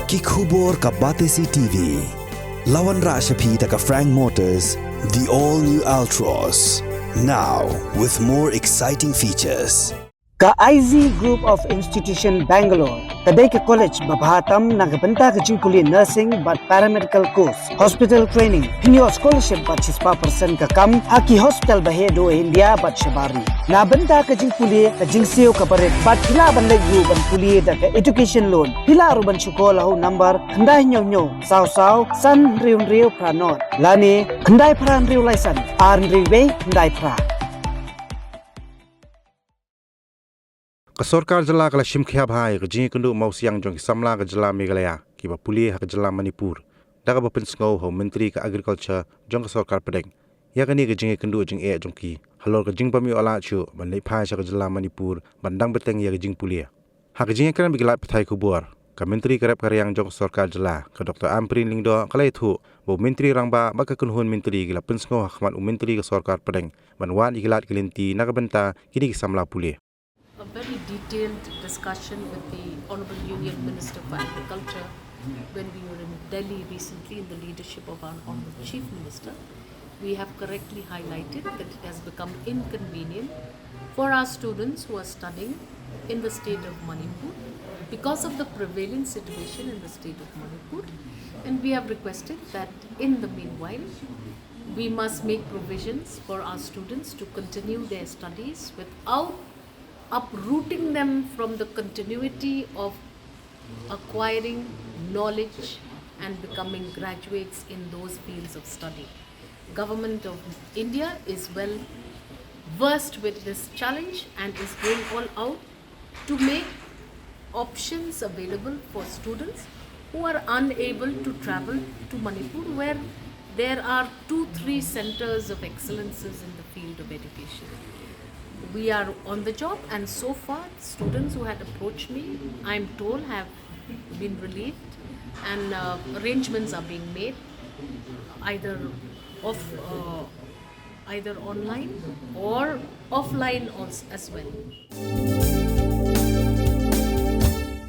Ki khubor ka Batesi TV. Lawan Rashapi taka Frank Motors, the all-new Altros. Now with more exciting features. Ka IZ Group of Institution Bangalore, kadai ka college babhatam nagabanta ka jingkuli nursing but paramedical course, hospital training, pinyo scholarship but 6% ka kam, haki hospital bahedo India but shabari. Nabanta ka jingkuli ka jingsiyo ka barit but pila ban legu ban kuli da ka education loan, pila ruban syukola ho number, kandai nyo saw san riu pranot, lani kandai pran riu laisan, arn riu kandai pra. Sorkar jala kala Shimkhia bhai kajing kundu mau siang jong Samla ka jala Meghalaya ki ba Pule ha ka jala Manipur daga ba pinsngau ho menteri ka agriculture jong Sorkar pedeng ya kani kajing kundu jing jong ki halor kajing pami ala chu ban lei phai ka jala Manipur bandang beteng ya kajing Pule ha kajing kan biglap thai kubur ka menteri karep karyang jong Sorkar jala ka Dr. Amprin Lingdo kalai thu bo menteri rangba ba ka kunhun menteri gila pinsngau ha khmat menteri ka Sorkar pedeng ban wan igilat kilinti nakabenta kini ki Samla Pule. A very detailed discussion with the Honorable Union Minister for Agriculture when we were in Delhi recently in the leadership of our Honorable Chief Minister. We have correctly highlighted that it has become inconvenient for our students who are studying in the state of Manipur because of the prevailing situation in the state of Manipur, and we have requested that in the meanwhile we must make provisions for our students to continue their studies without uprooting them from the continuity of acquiring knowledge and becoming graduates in those fields of study. Government of India is well versed with this challenge and is going all out to make options available for students who are unable to travel to Manipur, where there are 2-3 centers of excellences in the field of education. We are on the job, and so far students who had approached me, I am told, have been relieved, and arrangements are being made either online or offline as well.